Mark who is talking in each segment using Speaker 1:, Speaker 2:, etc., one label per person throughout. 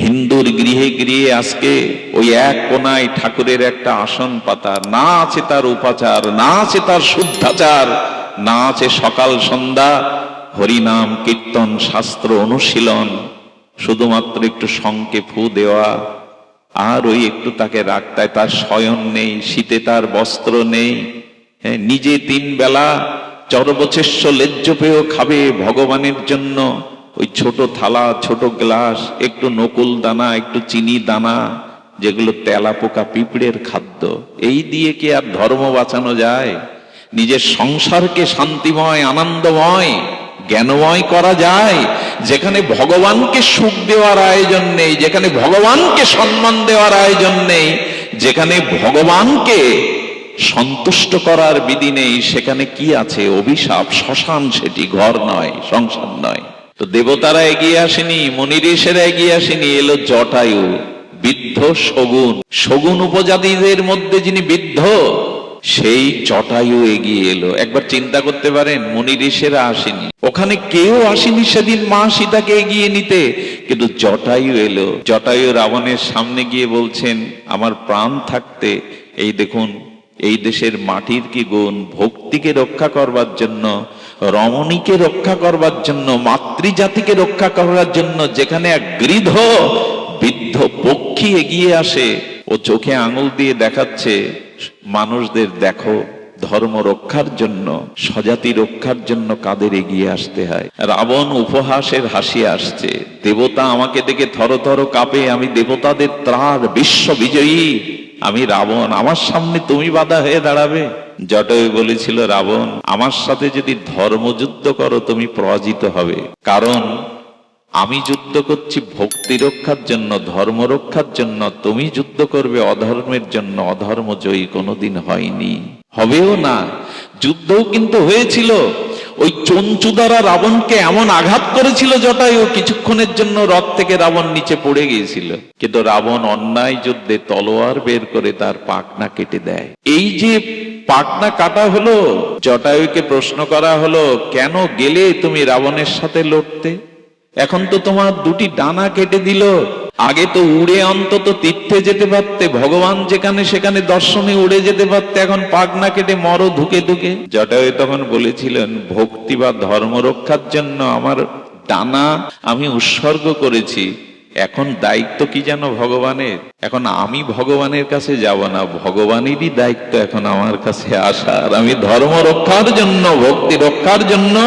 Speaker 1: হিন্দুর গৃহে গৃহে আজকে ওই এক কোনায় ঠাকুরের একটা আসন পাতা, না আছে তার উপাচার, না আছে তার শুদ্ধাচার, না আছে সকাল সন্ধ্যা হরিনাম কীর্তন শাস্ত্র অনুশীলন, শুধুমাত্র একটু শঙ্কে ফু দেওয়া, আর ওই একটু তাকে রাখতে, তার শয়ন নেই, শীতে তার বস্ত্র নেই, হ্যাঁ, নিজে 3 বেলা চরবচেষ্য লেজ্জ পেয়েও খাবে ভগবানের জন্য ওই ছোট থালা, ছোট গ্লাস, একটু নকুল দানা, একটু চিনি দানা, যেগুলো তেলাপোকা পিঁপড়ের খাদ্য। এই দিয়ে কি আর ধর্ম বাঁচানো যায়? নিজের সংসারকে শান্তিময়, আনন্দময়, জ্ঞানময় করা যায়? যেখানে ভগবানকে সুখ দেওয়ার আয়োজন নেই, যেখানে ভগবানকে সম্মান দেওয়ার আয়োজন নেই, যেখানে ভগবানকে সন্তুষ্ট করার বিধি নেই, সেখানে কি আছে? অভিশাপ, শ্মশান, সেটি ঘর নয়, সংসার নয়। তো দেবতারা এগিয়ে আসেনি, মুনি ঋষিরা এগিয়ে আসেনি, এলো জটায়ু, বৃদ্ধ শগুন। শগুন উপজাতিদের মধ্যে যিনি বৃদ্ধ, সেই জটায়ু এগিয়ে এলো। একবার চিন্তা করতে পারেন, মুনি ঋষিরা আসেনি, ওখানে কেউ আসেনি সেদিন মা সীতাকে এগিয়ে নিতে, কিন্তু জটায়ু এলো। জটায়ু রাবণের সামনে গিয়ে বলছেন, আমার প্রাণ থাকতে এই দেখুন, এই দেশের মাটির কি গুণ, ভক্তিকে রক্ষা করবার জন্য, রমণীকে রক্ষা করবার জন্য, মাতৃজাতিকে রক্ষা করার জন্য, যেখানে এক গৃধ বৃদ্ধ পক্ষী এগিয়ে আসে, ও চোখে আঙুল দিয়ে দেখাচ্ছে মানুষদের, দেখো ধর্ম রক্ষার জন্য, স্বজাতি রক্ষার জন্য কাদের এগিয়ে আসতে হয়। রাবণ উপহাসের হাসি আসছে, দেবতা আমাকে দেখে থরথর কাঁপে, আমি দেবতাদের ত্রাণ, বিশ্ব বিজয়ী আমি রাবণ, আমার সামনে তুমি বাধা হয়ে দাঁড়াবে? জটায়ু বলেছিল, রাবণ, আমার সাথে যদি ধর্মযুদ্ধ করো তুমি পরাজিত হবে, কারণ আমি যুদ্ধ করছি ভক্তি রক্ষার জন্য, ধর্ম রক্ষার জন্য, তুমি যুদ্ধ করবে অধর্মের জন্য। অধর্ম জয়ী কোনোদিন হয়নি, হবেও না। যুদ্ধও কিন্তু হয়েছিল, ওই চঞ্চু দ্বারা রাবণকে এমন আঘাত করেছিল জটায়ু, কিছুক্ষণের জন্য রথ থেকে রাবণ নিচে পড়ে গিয়েছিল, কিন্তু রাবণ অন্যায় যুদ্ধে তলোয়ার বের করে তার পাখনা কেটে দেয়। এই যে পাখনা কাটা হলো, জটায়ুকে প্রশ্ন করা হলো, কেন গেলে তুমি রাবণের সাথে লড়তে? এখন তো তোমার 2টি ডানা কেটে দিল, আগে তো উড়ে অন্তত তীর্থে যেতে পারতে, ভগবান যেখানে সেখানে দর্শনে উড়ে যেতে পারতে, এখন পাখনা কেটে মরো ধুকে ধুকে। জটায়ু তখন বলেছিলেন, ভক্তি বা ধর্ম রক্ষার জন্য আমার ডানা আমি উৎসর্গ করেছি, এখন দায়িত্ব কি জানো ভগবানের? এখন আমি ভগবানের কাছে যাব না, ভগবানেরই দায়িত্ব এখন আমার কাছে আসার। আমি ধর্ম রক্ষার জন্য, ভক্তি রক্ষার জন্য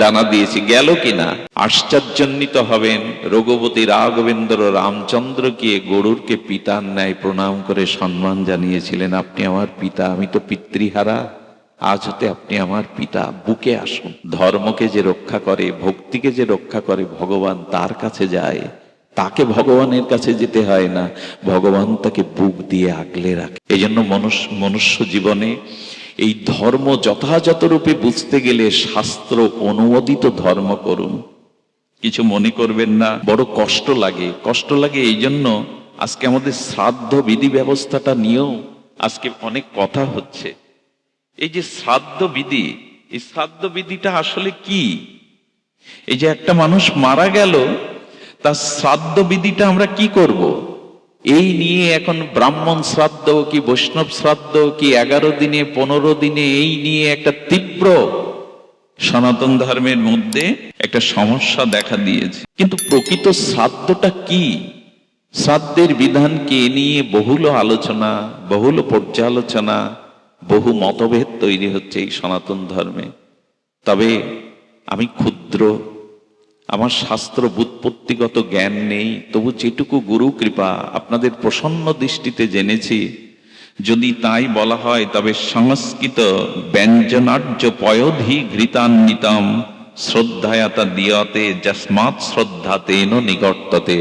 Speaker 1: ডানা দিয়েছি, গেল কিনা? আশ্চর্যান্বিত হবেন, রঘুপতি রাঘবেন্দ্র রামচন্দ্রকে গরুরকে পিতার ন্যায় প্রণাম করে সম্মান জানিয়েছিলেন, আপনি আমার পিতা, আমি তো পিতৃহারা, আজ হতে আপনি আমার পিতা, বুকে আসুন। ধর্মকে যে রক্ষা করে, ভক্তিকে যে রক্ষা করে, ভগবান তার কাছে যায়, তাকে ভগবানের কাছে যেতে হয় না, ভগবান তাকে বুক দিয়ে আগলে রাখে। এই জন্য মনুষ্য জীবনে এই ধর্ম যথাযথ রূপে বুঝতে গেলে শাস্ত্র অনুমোদিত ধর্ম করুন। কিছু মনে করবেন না, বড় কষ্ট লাগে। কষ্ট লাগে এই জন্য, আজকে আমাদের শ্রাদ্ধ বিধি ব্যবস্থাটা নিয়েও আজকে অনেক কথা হচ্ছে। এই যে শ্রাদ্ধ বিধি, এই শ্রাদ্ধ বিধিটা আসলে কি? এই যে একটা মানুষ মারা গেল, তার শ্রাদ্ধ বিধিটা আমরা কি করব? এই নিয়ে এখন ব্রাহ্মণ শ্রাদ্ধ কি বৈষ্ণব শ্রাদ্ধ কি 11 দিনে 15 দিনে, এই নিয়ে একটা তীব্র সনাতন ধর্মের মধ্যে একটা সমস্যা দেখা দিয়েছে। কিন্তু প্রকৃত শ্রাদ্ধটা কি, শ্রাদ্ধের বিধান কি, এ নিয়ে বহুল আলোচনা, বহুল পর্যালোচনা, বহু মতভেদ তৈরি হচ্ছে এই সনাতন ধর্মে। তবে আমি ক্ষুদ্র, আমার শাস্ত্র বুৎপত্তিগত জ্ঞান নেই, তবু যেটুকু গুরু কৃপা আপনাদের প্রসন্ন দৃষ্টিতে জেনেছি, যদি তাই বলা হয়, তবে সংস্কৃত ব্যঞ্জনার্য পয়োধি ঘৃতান্বিতম শ্রদ্ধায়াতা দিয়তে যস্মাৎ শ্রদ্ধা তেন নিগর্ততে।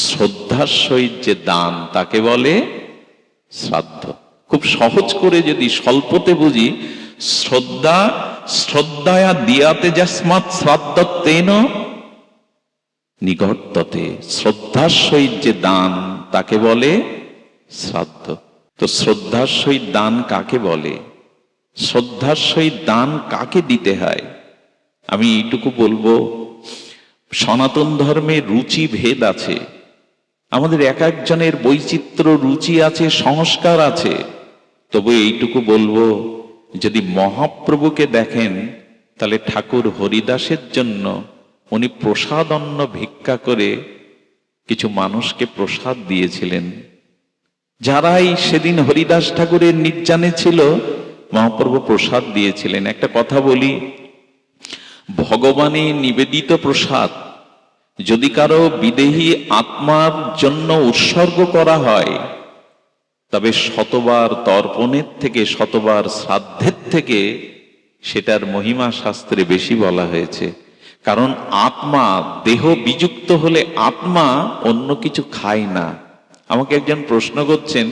Speaker 1: শ্রদ্ধার সহিত যে দান, তাকে বলে শ্রাদ্ধ। খুব সহজ করে যদি স্বল্পতে বুঝি, শ্রদ্ধায়া দিয়াতে যস্মাৎ শ্রাদ্ধ তেন নিগর্ততে। শ্রদ্ধার সহিত যে দান, তাকে বলে শ্রাদ্ধ। তো শ্রদ্ধার সহিত দান কাকে বলে? শ্রদ্ধার সহিত দান কাকে দিতে হয়? আমি এইটুকু বলবো, সনাতন ধর্মে রুচি ভেদ আছে। আমাদের এক একজনের বৈচিত্র্য, রুচি আছে, সংস্কার আছে। তবু এইটুকু বলবো, যদি মহাপ্রভুকে দেখেন তাহলে ঠাকুর হরিদাসের জন্য উনি প্রসাদ অন্ন ভিক্ষা করে কিছু মানুষকে প্রসাদ দিয়েছিলেন। যারাই সেদিন হরিদাস ঠাকুরের নির্জানে ছিল, মহাপ্রভু প্রসাদ দিয়েছিলেন। একটা কথা বলি, ভগবানের নিবেদিত প্রসাদ যদি কারো বিদেহী আত্মার জন্য উৎসর্গ করা হয়, তবে শতবার তর্পণের থেকে, শতবার শ্রাদ্ধের থেকে সেটার মহিমা শাস্ত্রে বেশি বলা হয়েছে। কারণ আত্মা, দেহ বিযুক্ত হলে আত্মা অন্য কিছু খায় না। আমাকে একজন প্রশ্ন করছেন,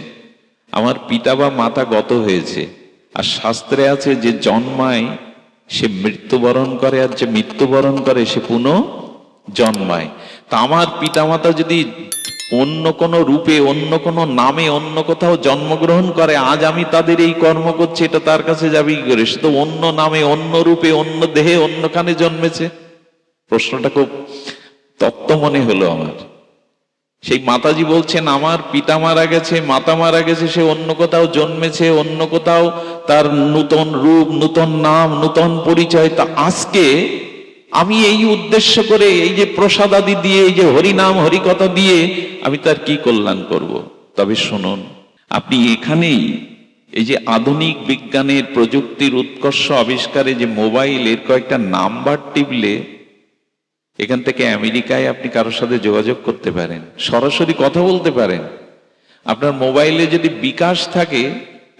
Speaker 1: আমার পিতা বা মাতা গত হয়েছে, আর শাস্ত্রে আছে যে জন্মায় সে মৃত্যুবরণ করে, আর যে মৃত্যুবরণ করে সে পুনঃ জন্মায়। তা আমার পিতামাতা যদি অন্য কোনো রূপে, অন্য কোনো নামে, অন্য কোথাও জন্মগ্রহণ করে, আজ আমি তাদের এই কর্ম করছি, এটা তার কাছে যাবে কি করে? সে তো অন্য নামে, অন্য রূপে, অন্য দেহে, অন্যখানে জন্মেছে। প্রশ্নটা খুব তত্ত্ব মনে হলো আমার। সেই মাতাজি বলছেন, আমার পিতা মারা গেছে, মাতা মারা গেছে, সে অন্য কোথাও জন্মেছে, অন্য কোথাও তার নূতন রূপ, নূতন নাম, নূতন পরিচয়। তা আজকে আমি এই উদ্দেশ্য করে, এই যে প্রসাদ আদি দিয়ে, এই যে হরিনাম হরিকথা দিয়ে আমি তার কি কল্যাণ করব? তবে শুনুন, আপনি এখানেই এই যে আধুনিক বিজ্ঞানের, প্রযুক্তির উৎকর্ষ আবিষ্কারে যে মোবাইল, এর কয়েকটা নাম্বার টিপলে এখান থেকে আমেরিকায় আপনি কারোর সাথে যোগাযোগ করতে পারেন, সরাসরি কথা বলতে পারেন। আপনার মোবাইলে যদি বিকাশ থাকে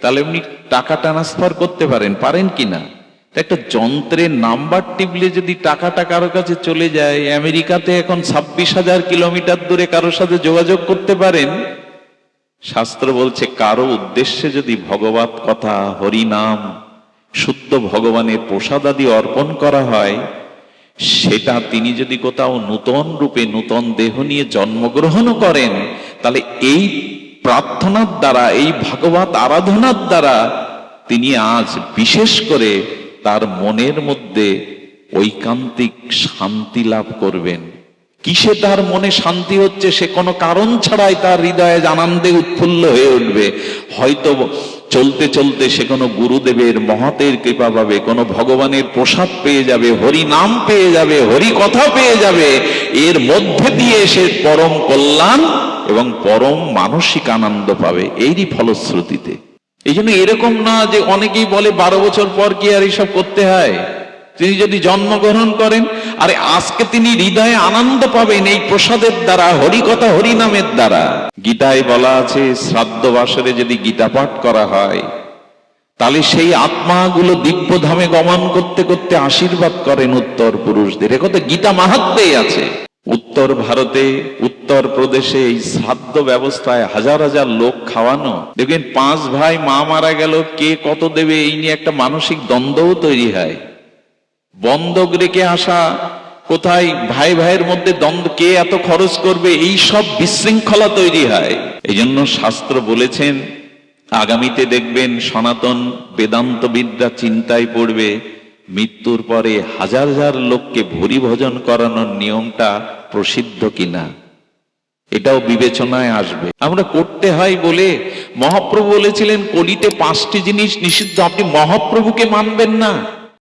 Speaker 1: তাহলে আপনি টাকা ট্রান্সফার করতে পারেন, পারেন কিনা? একটা যন্ত্রের নাম্বার টিপলে যদি টাকাটা কারো কাছে চলে যায়, আমেরিকাতে এখন 26,000 কিলোমিটার দূরে কারোর সাথে যোগাযোগ করতে পারেন। শাস্ত্র বলছে, কারো উদ্দেশ্যে যদি ভগবত কথা, হরিনাম, শুদ্ধ ভগবানের প্রসাদ আদি অর্পণ করা হয়, সেটা তিনি যদি কোথাও নূতন রূপে, নূতন দেহ নিয়ে জন্মগ্রহণও করেন, তাহলে এই প্রার্থনার দ্বারা, এই ভাগবত আরাধনার দ্বারা তিনি আজ বিশেষ করে তার মনের মধ্যে ঐকান্তিক শান্তি লাভ করবেন। কিসে তার মনে শান্তি হচ্ছে সে কোনো কারণ ছাড়াই তার হৃদয়ে আনন্দে উৎফুল্ল হয়ে উঠবে। হয়তো চলতে চলতে সে কোনো গুরুদেবের মহতের কৃপা পাবে, কোনো ভগবানের প্রসাদ পেয়ে যাবে, হরি নাম পেয়ে যাবে, হরি কথা পেয়ে যাবে। এর মধ্যে দিয়ে সে পরম কল্যাণ এবং পরম মানসিক আনন্দ পাবে, এরই ফলশ্রুতিতে। এই জন্য এরকম না যে অনেকেই বলে 12 বছর পর কি আর এইসব করতে হয়। তিনি যদি জন্মগ্রহণ করেন, আরে আজকে তিনি হৃদয়ে আনন্দ পাবেন এই প্রসাদের দ্বারা, হরিকথা হরিনামের দ্বারা। গীতায় বলা আছে, শ্রাদ্ধ বাসরে যদি গীতা পাঠ করা হয়, তাহলে সেই আত্মাগুলো দিব্য ধামে গমন করতে করতে আশীর্বাদ করেন উত্তর পুরুষদের। একথা গীতা মাহাত্ম্যেই আছে। উত্তর ভারতে, উত্তর প্রদেশে এই শ্রাদ্ধ ব্যবস্থায় হাজার হাজার লোক খাওয়ানো, দেখবেন 5 ভাই, মা মারা গেল, কে কত দেবে এই নিয়ে একটা মানসিক দ্বন্দ্বও তৈরি হয়। বন্ধক রেখে আসা, কোথায় ভাই ভাইয়ের মধ্যে দ্বন্দ্ব, কে এত খরচ করবে, এই সব বিশৃঙ্খলা তৈরি হয়। এই জন্য শাস্ত্র বলেছেন, আগামীতে দেখবেন সনাতন বেদান্ত বিদ্যা চিন্তায় পড়বে, মৃত্যুর পরে হাজার হাজার লোককে ভুরি ভোজন করানোর নিয়মটা প্রসিদ্ধ কিনা, এটাও বিবেচনায় আসবে। আমরা করতে হয় বলে, মহাপ্রভু বলেছিলেন কলিতে 5টি জিনিস নিষিদ্ধ, আপনি মহাপ্রভুকে মানবেন না।